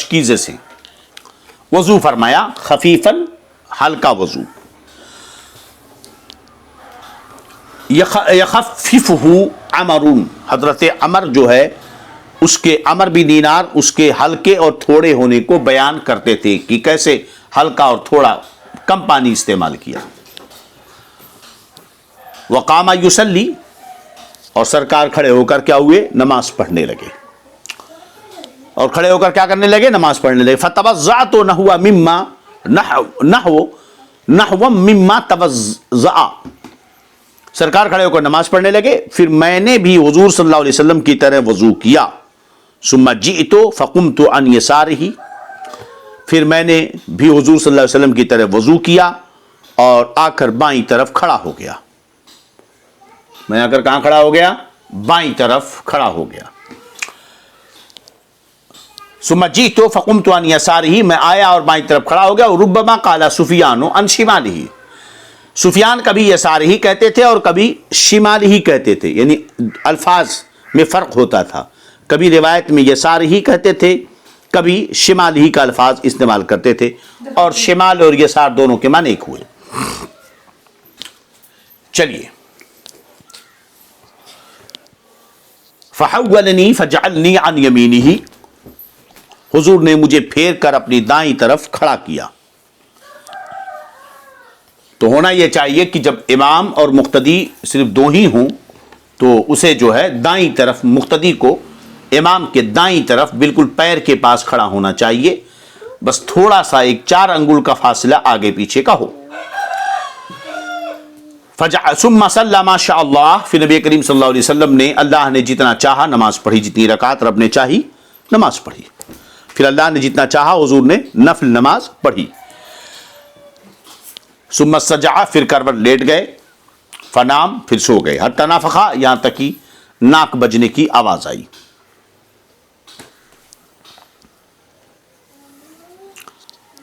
مشکیزے سے. وضو فرمایا خفیفاً ہلکا وضو. یخففہ عمر، حضرت عمر جو ہے اس کے عمر بن دینار اس کے ہلکے اور تھوڑے ہونے کو بیان کرتے تھے کہ کیسے ہلکا اور تھوڑا کم پانی استعمال کیا. وقام یصلی، اور سرکار کھڑے ہو کر کیا ہوئے؟ نماز پڑھنے لگے. اور کھڑے ہو کر کیا کرنے لگے؟ نماز پڑھنے لگے. فتوضأت نحو مما توضأ، سرکار کھڑے ہو کر نماز پڑھنے لگے، پھر میں نے بھی حضور صلی اللہ علیہ وسلم کی طرح وضو کیا. ثم جئت فقمت عن یسارہ، پھر میں نے بھی حضور صلی اللہ علیہ وسلم کی طرح وضو کیا اور آ کر بائیں طرف کھڑا ہو گیا. میں آ کر کہاں کھڑا ہو گیا؟ بائیں طرف کھڑا ہو گیا. ثم جئت فقمت عن یسارہ، میں آیا اور بائیں طرف کھڑا ہو گیا. ربما قال سفیان عن شمالہ، سفیان کبھی یسارہ کہتے تھے اور کبھی شمالہ کہتے تھے، یعنی الفاظ میں فرق ہوتا تھا. کبھی روایت میں یسارہ کہتے تھے، کبھی شمالہ کا الفاظ استعمال کرتے تھے، اور شمال اور یسار دونوں کے معنی ایک ہوئے. چلیے. فحولنی فجعلنی عن یمینہ، حضور نے مجھے پھیر کر اپنی دائیں طرف کھڑا کیا. تو ہونا یہ چاہیے کہ جب امام اور مقتدی صرف دو ہی ہوں تو اسے جو ہے دائیں طرف، مقتدی کو امام کے دائیں طرف بالکل پیر کے پاس کھڑا ہونا چاہیے، بس تھوڑا سا ایک 4 انگل کا فاصلہ آگے پیچھے کا ہو. ثم صلی ما شاء اللہ، پھر نبی کریم صلی اللہ علیہ وسلم نے اللہ نے جتنا چاہا نماز پڑھی، جتنی رکعت رب نے چاہی نماز پڑھی. پھر اللہ نے جتنا چاہا حضور نے نفل نماز پڑھی. ثم سجع، پھر کروٹ لیٹ گئے. فنام، پھر سو گئے. حتی نفخا، یہاں تک کہ ناک بجنے کی آواز آئی.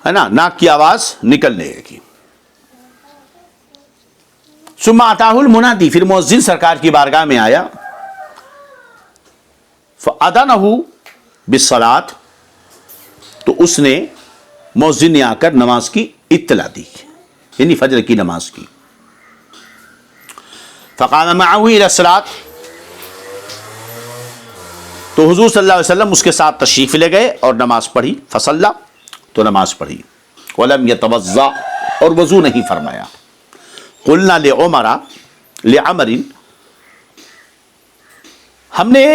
ہے نا، ناک کی آواز نکلنے لگی. ثم اتاہ المنادی، پھر مؤذن سرکار کی بارگاہ میں آیا. فاذنہ بالصلاۃ، تو اس نے مؤذن نے آ کر نماز کی اطلاع دی، یعنی فجر کی نماز کی. فقام معه الى الصلاۃ، تو حضور صلی اللہ علیہ وسلم اس کے ساتھ تشریف لے گئے اور نماز پڑھی. فصلی، تو نماز پڑھی. ولم يتوضأ، اور وضو نہیں فرمایا. قلنا لعمر، ہم نے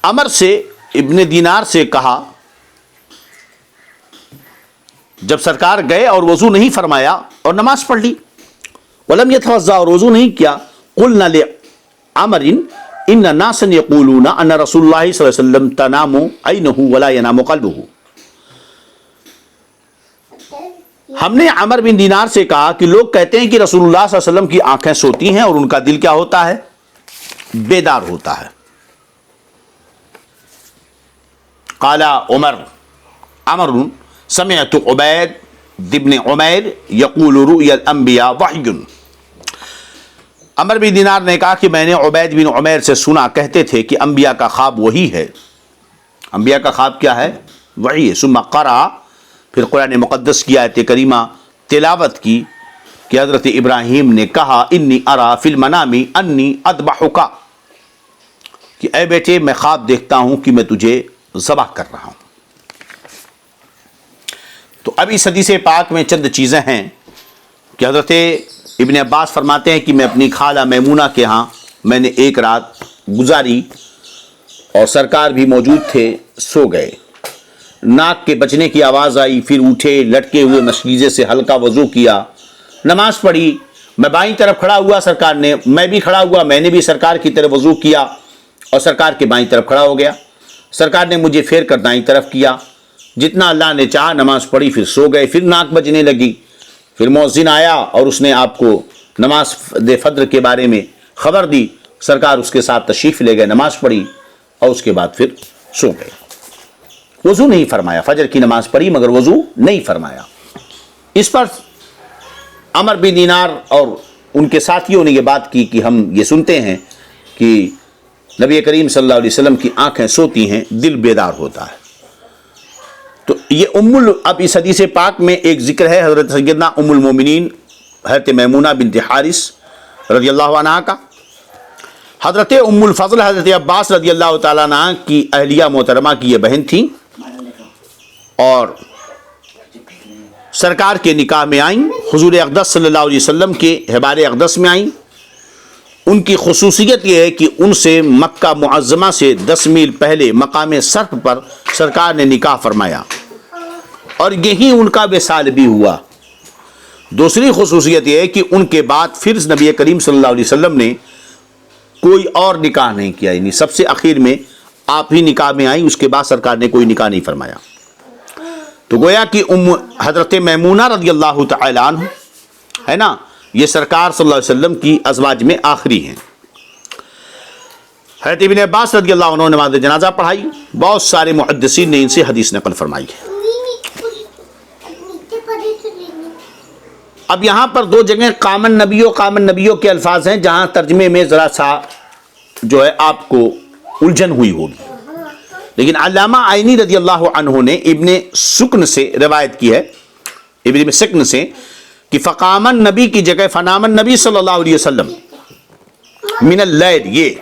عمر سے، ابن دینار سے کہا جب سرکار گئے اور وضو نہیں فرمایا اور نماز پڑھ لی. ولم يتوضأ، اور وضو نہیں کیا. قلنا لعمر ان ناسا یقولون ان رسول اللہ صلی اللہ علیہ وسلم تنام عینہ ولا ینام قلبہ، ہم نے عمر بن دینار سے کہا کہ لوگ کہتے ہیں کہ رسول اللہ صلی اللہ علیہ وسلم کی آنکھیں سوتی ہیں اور ان کا دل کیا ہوتا ہے؟ بیدار ہوتا ہے. قال عمر سمعت عبید بن عمیر یقول رؤیا الانبیاء وحی، عمر بن دینار نے کہا کہ میں نے عبید بن عمیر سے سنا، کہتے تھے کہ انبیاء کا خواب وہی ہے. انبیاء کا خواب کیا ہے؟ وحی ہے. ثم قرأ، پھر قرآن مقدس کی آیت کریمہ تلاوت کی کہ حضرت ابراہیم نے کہا انی ارا فی المنام انی اذبحک، کہ اے بیٹے میں خواب دیکھتا ہوں کہ میں تجھے ذبح کر رہا ہوں. تو اب اس حدیث پاک میں چند چیزیں ہیں کہ حضرت ابن عباس فرماتے ہیں کہ میں اپنی خالہ میمونہ کے ہاں میں نے ایک رات گزاری اور سرکار بھی موجود تھے. سو گئے، ناک کے بچنے کی آواز آئی، پھر اٹھے، لٹکے ہوئے مشکیزے سے ہلکا وضو کیا، نماز پڑھی. میں بائیں طرف کھڑا ہوا، سرکار نے، میں بھی کھڑا ہوا، میں نے بھی سرکار کی طرف وضو کیا اور سرکار کے بائیں طرف کھڑا ہو گیا. سرکار نے مجھے پھیر کر دائیں طرف کیا. جتنا اللہ نے چاہا نماز پڑھی، پھر سو گئے. پھر ناک بجنے لگی. پھر مؤذن آیا اور اس نے آپ کو نماز فجر کے بارے میں خبر دی. سرکار اس کے ساتھ تشریف لے گئے، نماز پڑھی اور اس کے بعد پھر سو گئے. وضو نہیں فرمایا. فجر کی نماز پڑھی مگر وضو نہیں فرمایا. اس پر عمر بن دینار اور ان کے ساتھیوں نے یہ بات کی کہ ہم یہ سنتے ہیں کہ نبی کریم صلی اللہ علیہ وسلم کی آنکھیں سوتی ہیں، دل بیدار ہوتا ہے. یہ اب اس حدیث پاک میں ایک ذکر ہے حضرت سیدنا ام المومنین حضرت میمونہ بنت حارث رضی اللہ عنہا کا. حضرت ام الفضل حضرت عباس رضی اللہ تعالیٰ عنہ کی اہلیہ محترمہ کی یہ بہن تھیں اور سرکار کے نکاح میں آئیں، حضور اقدس صلی اللہ علیہ وسلم کے حبار اقدس میں آئیں. ان کی خصوصیت یہ ہے کہ ان سے مکہ معظمہ سے 10 میل پہلے مقام صرف پر سرکار نے نکاح فرمایا اور یہی ان کا وصال بھی ہوا. دوسری خصوصیت یہ ہے کہ ان کے بعد پھر نبی کریم صلی اللہ علیہ وسلم نے کوئی اور نکاح نہیں کیا، یعنی سب سے اخیر میں آپ ہی نکاح میں آئیں، اس کے بعد سرکار نے کوئی نکاح نہیں فرمایا. تو گویا کہ حضرت میمونہ رضی اللہ تعالی عنہ ہے نا، یہ سرکار صلی اللہ علیہ وسلم کی ازواج میں آخری ہیں. حضرت ابن عباس رضی اللہ عنہ نے نماز جنازہ پڑھائی. بہت سارے محدثین نے ان سے حدیث نقل فرمائی ہے. اب یہاں پر 2 جگہ قامن نبیوں کے الفاظ ہیں جہاں ترجمے میں ذرا سا جو ہے آپ کو الجھن ہوئی ہوگی، لیکن علامہ عینی رضی اللہ عنہ نے ابن سکن سے روایت کی ہے، ابن سکن سے، کہ فقامن نبی کی جگہ فنامن نبی صلی اللہ علیہ وسلم من اللیل، یہ.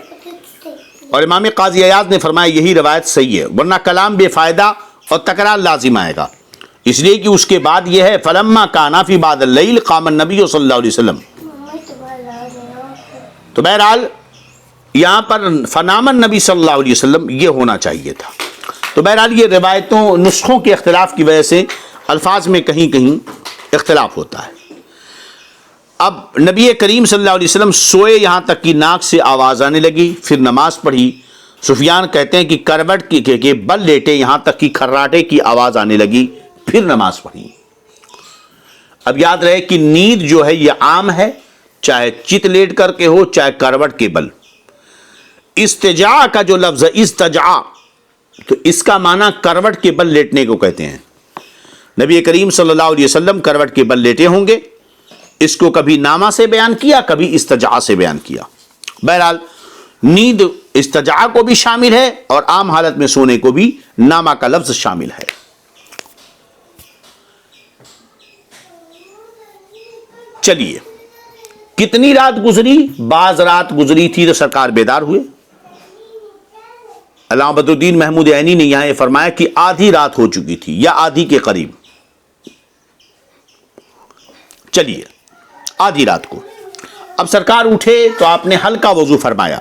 اور امام قاضی عیاض نے فرمایا یہی روایت صحیح ہے، ورنہ کلام بے فائدہ اور تکرار لازم آئے گا، اس لیے کہ اس کے بعد یہ ہے فلما کانا فی بعد اللیل قام النبی صلی اللہ علیہ وسلم. تو بہرحال یہاں پر فنام النبی صلی اللہ علیہ وسلم یہ ہونا چاہیے تھا. تو بہرحال یہ روایتوں نسخوں کے اختلاف کی وجہ سے الفاظ میں کہیں کہیں اختلاف ہوتا ہے. اب نبی کریم صلی اللہ علیہ وسلم سوئے یہاں تک کہ ناک سے آواز آنے لگی، پھر نماز پڑھی. سفیان کہتے ہیں کہ کروٹ کے بل لیٹے یہاں تک کہ کھراٹے کی آواز آنے لگی، پھر نماز پڑھی. اب یاد رہے کہ نیند جو ہے یہ عام ہے، چاہے چت لیٹ کر کے ہو چاہے کروٹ کے بل. استجاع کا جو لفظ ہے استجاع، تو اس کا معنی کروٹ کے بل لیٹنے کو کہتے ہیں. نبی کریم صلی اللہ علیہ وسلم کروٹ کے بل لیٹے ہوں گے. اس کو کبھی نامہ سے بیان کیا، کبھی استجاع سے بیان کیا. بہرحال نیند استجاع کو بھی شامل ہے اور عام حالت میں سونے کو بھی نامہ کا لفظ شامل ہے. چلیے، کتنی رات گزری؟ بعض رات گزری تھی تو سرکار بیدار ہوئے. علامہ بدر الدین محمود عینی نے یہاں یہ فرمایا کہ آدھی رات ہو چکی تھی یا آدھی کے قریب. چلیے، آدھی رات کو اب سرکار اٹھے تو آپ نے ہلکا وضو فرمایا.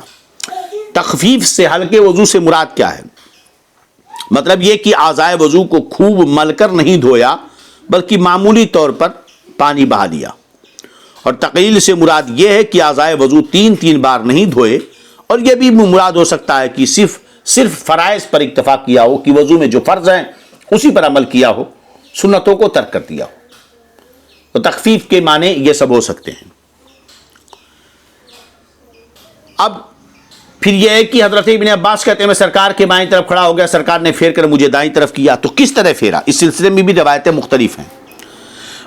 تخفیف سے ہلکے وضو سے مراد کیا ہے؟ مطلب یہ کہ اعضائے وضو کو خوب مل کر نہیں دھویا بلکہ معمولی طور پر پانی بہا دیا. اور تقلیل سے مراد یہ ہے کہ اعضائے وضو 3 بار نہیں دھوئے. اور یہ بھی مراد ہو سکتا ہے کہ صرف فرائض پر اکتفا کیا ہو، کہ وضو میں جو فرض ہیں اسی پر عمل کیا ہو، سنتوں کو ترک کر دیا ہو. تو تخفیف کے معنی یہ سب ہو سکتے ہیں. اب پھر یہ ہے کہ حضرت ابن عباس کہتے ہیں میں سرکار کے بائیں طرف کھڑا ہو گیا، سرکار نے پھیر کر مجھے دائیں طرف کیا. تو کس طرح پھیرا؟ اس سلسلے میں بھی روایتیں مختلف ہیں.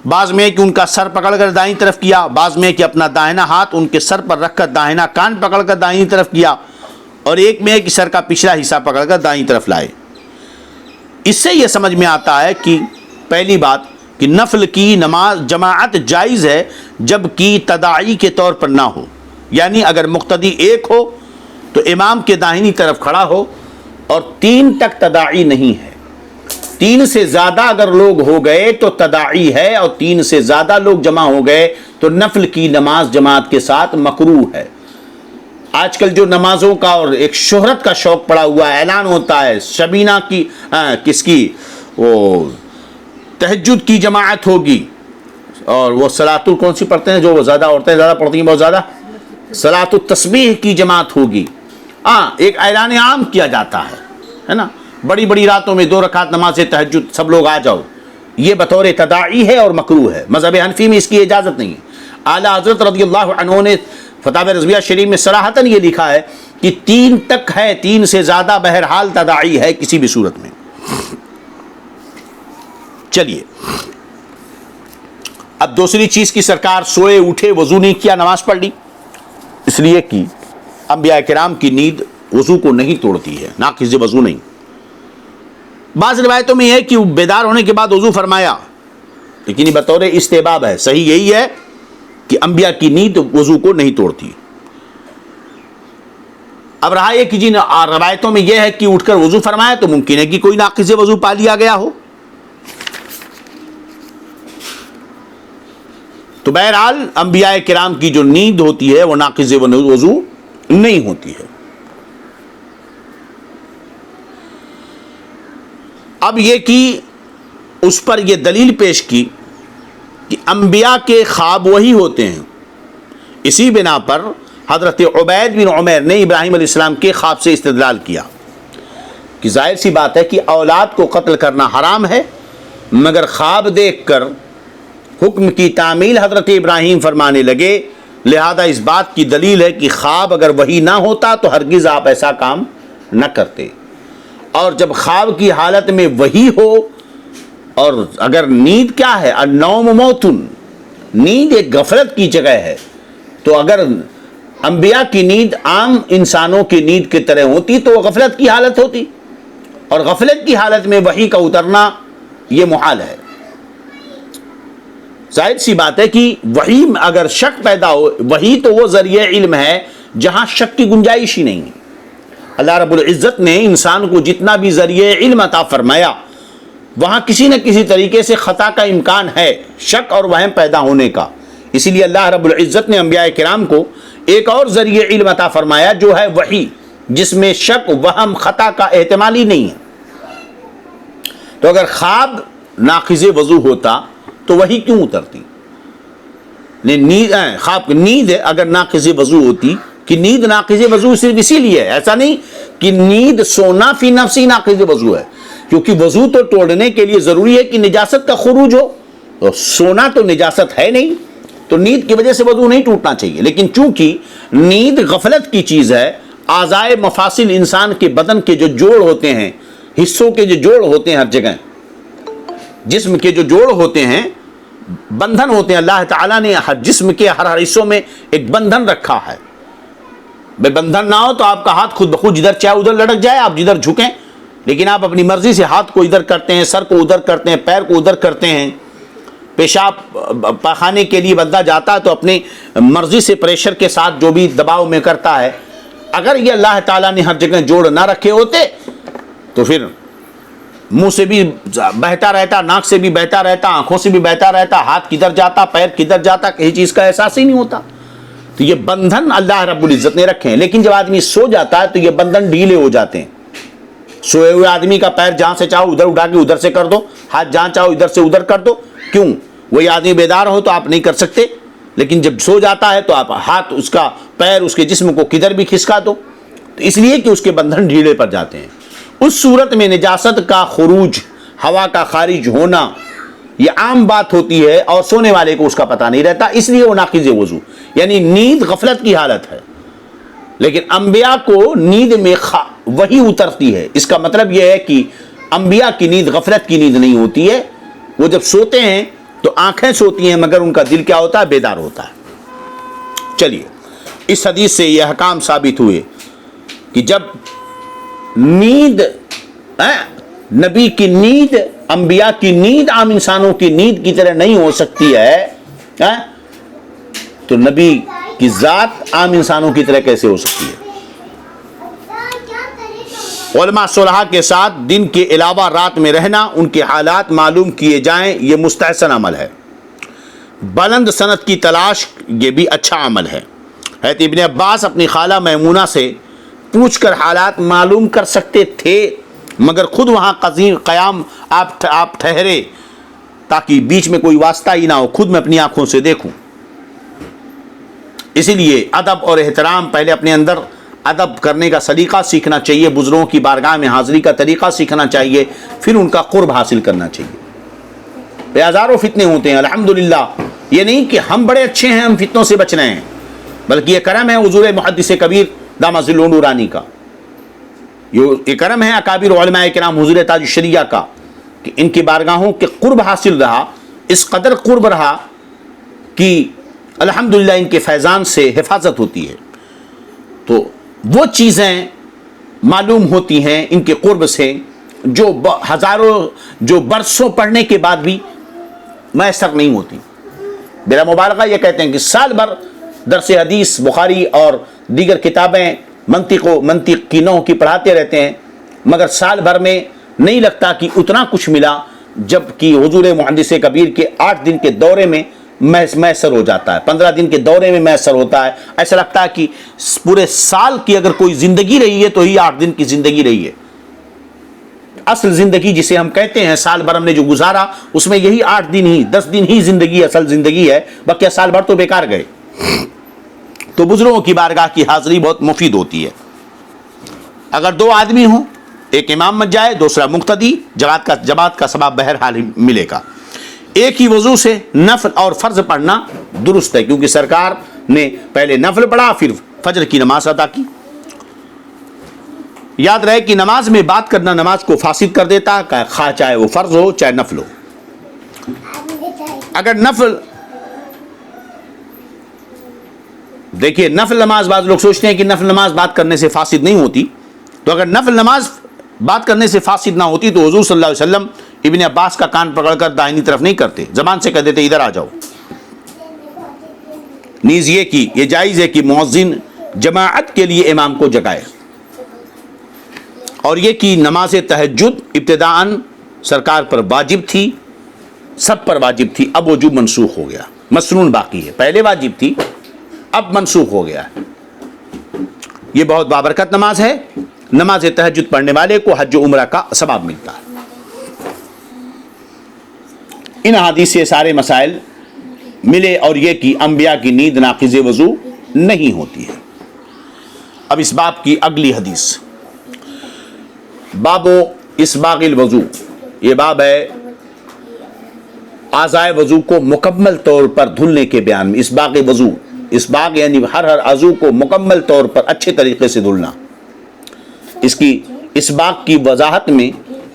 بعض میں کہ ان کا سر پکڑ کر دائیں طرف کیا، بعض میں کہ اپنا داہنا ہاتھ ان کے سر پر رکھ کر داہنا کان پکڑ کر دائیں طرف کیا، اور ایک میں کہ سر کا پچھلا حصہ پکڑ کر دائیں طرف لائے. اس سے یہ سمجھ میں آتا ہے کہ پہلی بات کہ نفل کی نماز جماعت جائز ہے جب کہ تداعی کے طور پر نہ ہو. یعنی اگر مقتدی ایک ہو تو امام کے داہنی طرف کھڑا ہو اور 3 تک تداعی نہیں ہے. 3 سے زیادہ اگر لوگ ہو گئے تو تداعی ہے، اور 3 سے زیادہ لوگ جمع ہو گئے تو نفل کی نماز جماعت کے ساتھ مکروہ ہے. آج کل جو نمازوں کا اور ایک شہرت کا شوق پڑا ہوا ہے، اعلان ہوتا ہے شبینہ کی کس کی، وہ تہجد کی جماعت ہوگی، اور وہ صلاۃ کون سی پڑھتے ہیں جو وہ زیادہ عورتیں زیادہ پڑھتی ہیں، بہت زیادہ صلاۃ التسبیح کی جماعت ہوگی. ایک اعلان عام کیا جاتا ہے نا، بڑی بڑی راتوں میں 2 رکعت نماز تہجد سب لوگ آ جاؤ. یہ بطور تداعی ہے اور مکروہ ہے. مذہب حنفی میں اس کی اجازت نہیں ہے. اعلیٰ حضرت رضی اللہ عنہ نے فتاوی رضویہ شریف میں صراحتاً یہ لکھا ہے کہ 3 تک ہے، 3 سے زیادہ بہرحال تداعی ہے کسی بھی صورت میں. چلیے، اب دوسری چیز کی سرکار سوئے اٹھے، وضو نہیں کیا، نماز پڑھ لی. اس لیے کہ انبیاء کرام کی نیند وضو کو نہیں توڑتی ہے، ناقض وضو نہیں. بعض روایتوں میں یہ ہے کہ بیدار ہونے کے بعد وضو فرمایا، لیکن یہ بطور استحباب ہے، صحیح یہی ہے کہ انبیاء کی نیند وضو کو نہیں توڑتی۔ اب رہا یہ کہ جن روایتوں میں یہ ہے کہ اٹھ کر وضو فرمایا، تو ممکن ہے کہ کوئی ناقض وضو پا لیا گیا ہو۔ تو بہرحال انبیاء کرام کی جو نیند ہوتی ہے وہ ناقض وضو نہیں ہوتی ہے۔ اب یہ کہ اس پر یہ دلیل پیش کی کہ انبیاء کے خواب وہی ہوتے ہیں، اسی بنا پر حضرت عبید بن عمیر نے ابراہیم علیہ السلام کے خواب سے استدلال کیا کہ ظاہر سی بات ہے کہ اولاد کو قتل کرنا حرام ہے، مگر خواب دیکھ کر حکم کی تعمیل حضرت ابراہیم فرمانے لگے، لہذا اس بات کی دلیل ہے کہ خواب اگر وہی نہ ہوتا تو ہرگز آپ ایسا کام نہ کرتے، اور جب خواب کی حالت میں وہی ہو، اور اگر نیند کیا ہے، النوم موتن، نیند ایک غفلت کی جگہ ہے، تو اگر انبیاء کی نیند عام انسانوں کی نیند کی طرح ہوتی تو وہ غفلت کی حالت ہوتی، اور غفلت کی حالت میں وحی کا اترنا یہ محال ہے۔ ظاہر سی بات ہے کہ وحی اگر شک پیدا ہو، وحی تو وہ ذریعہ علم ہے جہاں شک کی گنجائش ہی نہیں ہے۔ اللہ رب العزت نے انسان کو جتنا بھی ذریعہ علم عطا فرمایا، وہاں کسی نہ کسی طریقے سے خطا کا امکان ہے، شک اور وہم پیدا ہونے کا۔ اسی لیے اللہ رب العزت نے انبیاء کرام کو ایک اور ذریعہ علم عطا فرمایا جو ہے وحی، جس میں شک، وہم، خطا کا احتمال ہی نہیں ہے۔ تو اگر خواب ناقض وضو ہوتا تو وحی کیوں اترتی؟ نیند اگر ناقض وضو ہوتی، کہ نیند ناقض وضو صرف اسی لیے ہے، ایسا نہیں کہ نیند سونا فی نفسی ناقض وضو ہے، کیونکہ وضو تو توڑنے کے لیے ضروری ہے کہ نجاست کا خروج ہو، اور سونا تو نجاست ہے نہیں، تو نیند کی وجہ سے وضو نہیں ٹوٹنا چاہیے۔ لیکن چونکہ نیند غفلت کی چیز ہے، اعضائے مفاصل انسان کے بدن کے جو جوڑ ہوتے ہیں، حصوں کے جو جوڑ ہوتے ہیں، ہر جگہ جسم کے جو جوڑ ہوتے ہیں، بندھن ہوتے ہیں، اللہ تعالیٰ نے ہر جسم کے ہر حصوں میں ایک بندھن رکھا ہے۔ بے بندھن نہ ہو تو آپ کا ہاتھ خود بخود جدھر چاہے ادھر لڑک جائے، آپ جدھر جھکیں، لیکن آپ اپنی مرضی سے ہاتھ کو ادھر کرتے ہیں، سر کو ادھر کرتے ہیں، پیر کو ادھر کرتے ہیں۔ پیشاب پاخانے کے لیے بندہ جاتا ہے تو اپنی مرضی سے پریشر کے ساتھ جو بھی دباؤ میں کرتا ہے۔ اگر یہ اللہ تعالیٰ نے ہر جگہ جوڑ نہ رکھے ہوتے تو پھر منہ سے بھی بہتا رہتا، ناک سے بھی بہتا رہتا، آنکھوں سے بھی بہتا رہتا، ہاتھ کدھر جاتا، پیر کدھر جاتا، کسی چیز کا احساس ہی نہیں ہوتا۔ تو یہ بندھن اللہ رب العزت نے رکھے ہیں، لیکن جب آدمی سو جاتا ہے تو یہ بندھن ڈھیلے ہو جاتے ہیں۔ سوئے ہوئے آدمی کا پیر جہاں سے چاہو ادھر اٹھا کے ادھر سے کر دو، ہاتھ جہاں چاہو ادھر سے ادھر کر دو، کیوں؟ وہی آدمی بیدار ہو تو آپ نہیں کر سکتے، لیکن جب سو جاتا ہے تو آپ ہاتھ، اس کا پیر، اس کے جسم کو کدھر بھی کھسکا دو، تو اس لیے کہ اس کے بندھن ڈھیلے پڑ جاتے ہیں۔ اس صورت میں نجاست کا خروج، ہوا کا خارج ہونا یہ عام بات ہوتی ہے، اور سونے والے کو اس کا پتہ نہیں رہتا، اس لیے وہ ناقض وضو، یعنی نیند غفلت کی حالت ہے۔ لیکن انبیاء کو نیند میں وہی اترتی ہے، اس کا مطلب یہ ہے کہ انبیاء کی نیند غفلت کی نیند نہیں ہوتی ہے، وہ جب سوتے ہیں تو آنکھیں سوتی ہیں مگر ان کا دل کیا ہوتا ہے؟ بیدار ہوتا ہے۔ چلیے، اس حدیث سے یہ احکام ثابت ہوئے کہ جب نیند، نبی کی نیند، انبیاء کی نیند عام انسانوں کی نیند کی طرح نہیں ہو سکتی ہے، تو نبی کی ذات عام انسانوں کی طرح کیسے ہو سکتی ہے؟ علماء صلحاء کے ساتھ دن کے علاوہ رات میں رہنا، ان کے حالات معلوم کیے جائیں، یہ مستحسن عمل ہے۔ بلند سند کی تلاش، یہ بھی اچھا عمل ہے۔ حضرت ابن عباس اپنی خالہ میمونہ سے پوچھ کر حالات معلوم کر سکتے تھے، مگر خود وہاں قیام آپ ٹھہرے تاکہ بیچ میں کوئی واسطہ ہی نہ ہو، خود میں اپنی آنکھوں سے دیکھوں۔ اسی لیے ادب اور احترام، پہلے اپنے اندر ادب کرنے کا سلیقہ سیکھنا چاہیے، بزرگوں کی بارگاہ میں حاضری کا طریقہ سیکھنا چاہیے، پھر ان کا قرب حاصل کرنا چاہیے۔ ہزاروں فتنے ہوتے ہیں الحمدللہ، یہ نہیں کہ ہم بڑے اچھے ہیں ہم فتنوں سے بچ رہے ہیں، بلکہ یہ کرم ہے حضور محدث کبیر دامت ظلہ نورانی کا، یہ کرم ہے اکابر علماء کرام حضور تاج الشریعہ کا کہ ان کی بارگاہوں کے قرب حاصل رہا، اس قدر قرب رہا کہ الحمدللہ ان کے فیضان سے حفاظت ہوتی ہے۔ تو وہ چیزیں معلوم ہوتی ہیں ان کے قرب سے، جو برسوں پڑھنے کے بعد بھی میسر نہیں ہوتی. بلا مبالغہ یہ کہتے ہیں کہ سال بھر درس حدیث بخاری اور دیگر کتابیں منطق کی نحو کی پڑھاتے رہتے ہیں، مگر سال بھر میں نہیں لگتا کہ اتنا کچھ ملا جب کہ حضور محدث کبیر کے 8 دن کے دورے میں میسر ہو جاتا ہے، 15 دن کے دورے میں میسر ہوتا ہے. ایسا لگتا ہے کہ پورے سال کی اگر کوئی زندگی رہی ہے تو ہی 8 دن کی زندگی رہی ہے. اصل زندگی جسے ہم کہتے ہیں سال بھر ہم نے جو گزارا، اس میں یہی 8 دن ہی 10 دن ہی زندگی اصل زندگی ہے، باقی سال بھر تو بیکار گئے. تو بزرگوں کی بارگاہ کی حاضری بہت مفید ہوتی ہے. اگر 2 آدمی ہوں، ایک امام بن جائے دوسرا مقتدی، جماعت کا ثواب بہرحال ملے گا. ایک ہی وضو سے نفل اور فرض پڑھنا درست ہے، کیونکہ سرکار نے پہلے نفل پڑھا پھر فجر کی نماز ادا کی. یاد رہے کہ نماز میں بات کرنا نماز کو فاسد کر دیتا ہے، خواہ چاہے وہ فرض ہو چاہے نفل ہو. اگر نفل دیکھیے نفل نماز، بعض لوگ سوچتے ہیں کہ نفل نماز بات کرنے سے فاسد نہیں ہوتی، تو اگر نفل نماز بات کرنے سے فاسد نہ ہوتی تو حضور صلی اللہ علیہ وسلم ابن عباس کا کان پکڑ کر دائنی طرف نہیں کرتے، زبان سے کہہ دیتے ادھر آ جاؤ. نیز یہ جائز ہے کہ مؤذن جماعت کے لیے امام کو جگائے. اور یہ کہ نماز تہجد ابتداءً سرکار پر واجب تھی، سب پر واجب تھی، اب وجوب منسوخ ہو گیا، مسنون باقی ہے. پہلے واجب تھی اب منسوخ ہو گیا. یہ بہت بابرکت نماز ہے. نماز تہجد پڑھنے والے کو حج و عمرہ کا ثواب ملتا ہے. ان احادیث سے سارے مسائل ملے، اور یہ کہ انبیاء کی نیند ناقض وضو نہیں ہوتی ہے. اب اس باب کی اگلی حدیث، باب اسباغ الوضو. یہ باب ہے اعضائے وضو کو مکمل طور پر دھلنے کے بیان میں. اسباغ وضو، اسباغ یعنی ہر عضو کو مکمل طور پر اچھے طریقے سے دھلنا. اس کی اسباغ کی وضاحت میں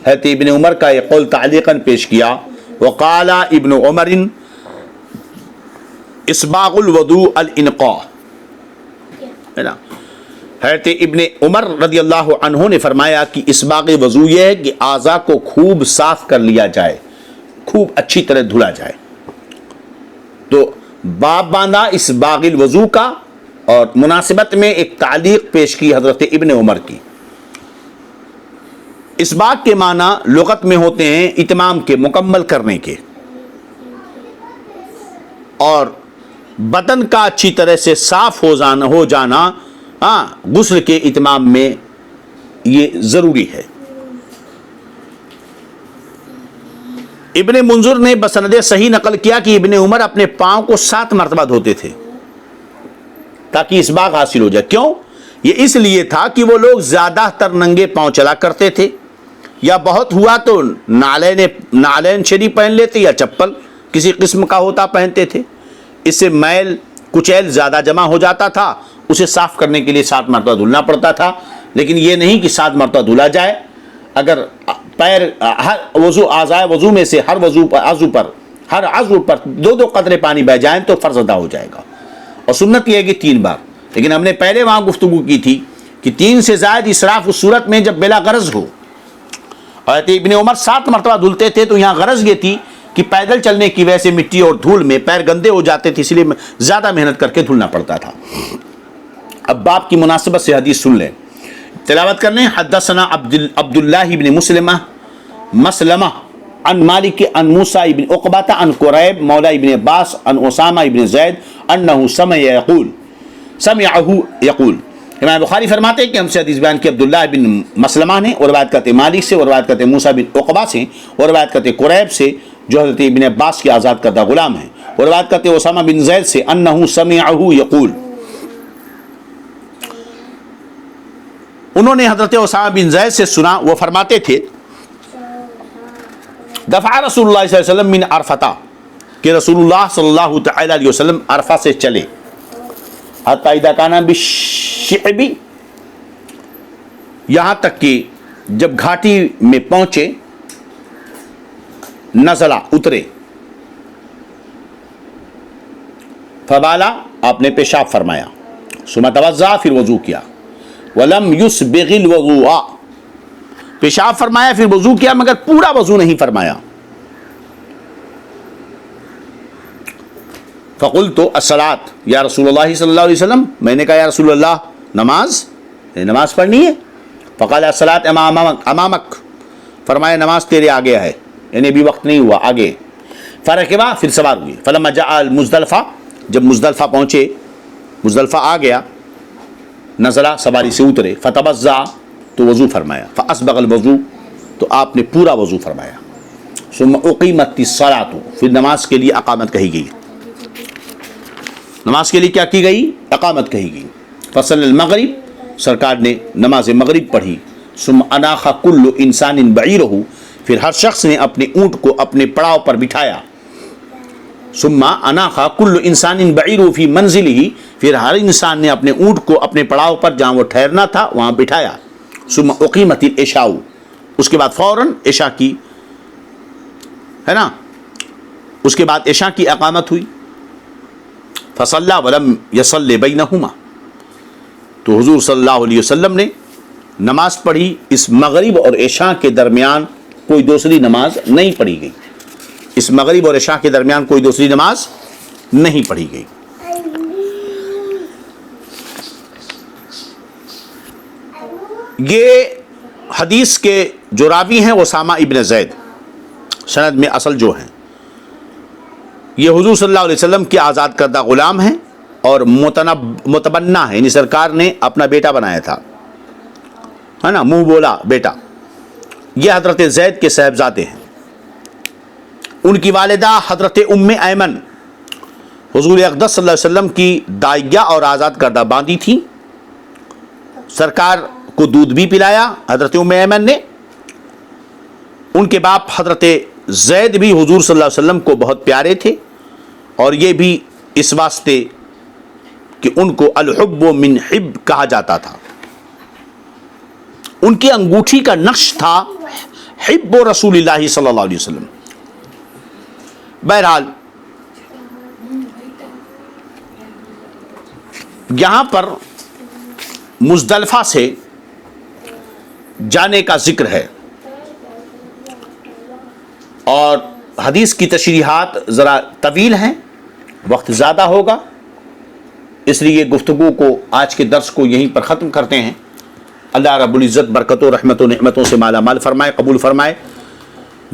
حضرت ابن عمر کا یہ قول تعلیقاً پیش کیا، وقال ابن عمر اسباغ الوضو الانقاء. حضرت ابن عمر رضی اللہ عنہ نے فرمایا کہ اسباغ وضو یہ ہے کہ اعضاء کو خوب صاف کر لیا جائے، خوب اچھی طرح دھلا جائے. تو باب باندھا اسباغ الوضو کا، اور مناسبت میں ایک تعلیق پیش کی حضرت ابن عمر کی. اسباغ کے معنی لغت میں ہوتے ہیں اتمام کے، مکمل کرنے کے، اور بدن کا اچھی طرح سے صاف ہو جانا غسل کے اتمام میں یہ ضروری ہے. ابن منظر نے بسند صحیح نقل کیا کہ ابن عمر اپنے پاؤں کو 7 مرتبہ دھوتے تھے تاکہ اسباغ حاصل ہو جائے. کیوں؟ یہ اس لیے تھا کہ وہ لوگ زیادہ تر ننگے پاؤں چلا کرتے تھے، یا بہت ہوا تو نعلین شریف پہن لیتے یا چپل کسی قسم کا ہوتا پہنتے تھے. اس سے میل کچیل زیادہ جمع ہو جاتا تھا، اسے صاف کرنے کے لیے 7 مرتبہ دھلنا پڑتا تھا. لیکن یہ نہیں کہ 7 مرتبہ دھلا جائے. اگر پیر ہر وضو اعضائے وضو میں سے ہر عضو پر 2 قطرے پانی بہ جائیں تو فرض ادا ہو جائے گا. اور سنت یہ ہے کہ 3 بار. لیکن ہم نے پہلے وہاں گفتگو کی تھی کہ 3 سے زائد اسراف اس صورت میں جب بلا غرض ہو. اور ابن عمر 7 مرتبہ دھلتے تھے، تو یہاں غرض یہ تھی کہ پیدل چلنے کی وجہ سے مٹی اور دھول میں پیر گندے ہو جاتے تھے، اس لیے زیادہ محنت کر کے دھلنا پڑتا تھا. اب باب کی مناسبت سے حدیث سن لیں، تلاوت کر لیں. حدثنا عبداللہ بن مسلمہ عن مالک عن موسیٰ بن عقبہ عن قریب مولا ابن عباس عن اسامہ بن زید انہ سمعہ یقول. امام بخاری فرماتے ہیں کہ ہم سے حدیث بیان کی عبداللہ بن مسلمہ نے، اور روایت کرتے مالک سے، اور روایت کرتے موسیٰ بن عقبہ سے، اور روایت کرتے قریب سے جو حضرت ابن عباس کے آزاد کردہ غلام ہیں، اور روایت کرتے اسامہ بن زید سے انہ سمعہ یقول. انہوں نے حضرت اسامہ بن زید سے سنا، وہ فرماتے تھے دفع رسول اللہ صلی اللہ علیہ وسلم من عرفہ، کہ رسول اللہ صلی اللہ تعالی علیہ وسلم عرفہ سے چلے، حتی اذا کان بالشعب، یہاں تک کہ جب گھاٹی میں پہنچے، نزلہ اترے، فبالا آپ نے پیشاب فرمایا، ثم توضأ پھر وضو کیا، ولم يسبغ الوضوء پیشاب فرمایا پھر وضو کیا مگر پورا وضو نہیں فرمایا. فقلت الصلاۃ یا رسول اللہ صلی اللہ علیہ وسلم, میں نے کہا یا رسول اللہ نماز پڑھنی ہے. فقال الصلاۃ امامک, فرمایا نماز تیرے آگے ہے, یعنی ابھی وقت نہیں ہوا, آگے. فرکبا, پھر سوار ہوئے. فلما جاء المزدلفہ, جب مزدلفہ پہنچے, مزدلفہ آ گیا, نزلہ, سواری سے اترے. فتوضا, تو وضو فرمایا. فاسبغ الوضو, تو آپ نے پورا وضو فرمایا. ثم اقیمت الصلاۃ, پھر نماز کے لیے اقامت کہی گئی. نماز کے لیے کیا کی گئی؟ اقامت کہی گئی. فصل المغرب, سرکار نے نماز مغرب پڑھی. ثم اناخ کل انسان بعیرہ, پھر ہر شخص نے اپنے اونٹ کو اپنے پڑاؤ پر بٹھایا. ثم اناخ کل انسان بعیرہ فی منزلہ, پھر ہر انسان نے اپنے اونٹ کو اپنے پڑاؤ پر جہاں وہ ٹھہرنا تھا وہاں بٹھایا. ثم اقیمت العشاء, اس کے بعد فوراً عشاء کی, ہے نا, اس کے بعد عشاء کی اقامت ہوئی. فصلی ولم یصلی بینہما, تو حضور صلی اللہ علیہ وسلم نے نماز پڑھی, اس مغرب اور عشاء کے درمیان کوئی دوسری نماز نہیں پڑھی گئی. اس مغرب اور عشاء کے درمیان کوئی دوسری نماز نہیں پڑھی گئی. یہ حدیث کے جو راوی ہیں وہ اسامہ ابن زید, سند میں اصل جو ہیں یہ حضور صلی اللہ علیہ وسلم کے آزاد کردہ غلام ہیں اور متبنہ ہیں, یعنی سرکار نے اپنا بیٹا بنایا تھا, ہے نا, منہ بولا بیٹا. یہ حضرت زید کے صاحبزادے ہیں. ان کی والدہ حضرت ام ایمن حضور اقدس صلی اللہ علیہ وسلم کی دائیہ اور آزاد کردہ باندی تھی. سرکار کو دودھ بھی پلایا حضرت ام ایمن نے. ان کے باپ حضرت زید بھی حضور صلی اللہ علیہ وسلم کو بہت پیارے تھے, اور یہ بھی اس واسطے کہ ان کو الحب من حب کہا جاتا تھا. ان کی انگوٹھی کا نقش تھا حب رسول اللہ صلی اللہ علیہ وسلم. بہرحال یہاں پر مزدلفہ سے جانے کا ذکر ہے, اور حدیث کی تشریحات ذرا طویل ہیں, وقت زیادہ ہوگا, اس لیے گفتگو کو آج کے درس کو یہیں پر ختم کرتے ہیں. اللہ رب العزت برکتوں رحمت و نعمتوں سے مالا مال فرمائے, قبول فرمائے,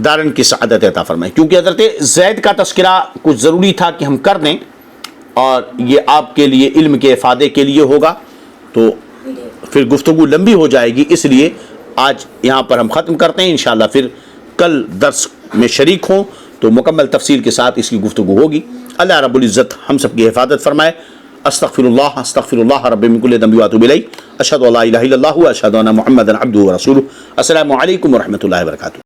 دارن کی سعادت عطا فرمائے. کیونکہ حضرت زید کا تذکرہ کچھ ضروری تھا کہ ہم کر دیں, اور یہ آپ کے لیے علم کے افادے کے لیے ہوگا, تو پھر گفتگو لمبی ہو جائے گی. اس لیے آج یہاں پر ہم ختم کرتے ہیں. انشاءاللہ پھر کل درس میں شریک ہوں تو مکمل تفصیل کے ساتھ اس کی گفتگو ہوگی. اللہ رب العزت ہم سب کی حفاظت فرمائے. استغفر اللہ رب من کل ذنب واتوب الیہ. اشہد ان لا الہ الا اللہ واشہد ان محمدا عبدہ ورسولہ. السلام علیکم ورحمۃ اللہ وبرکاتہ.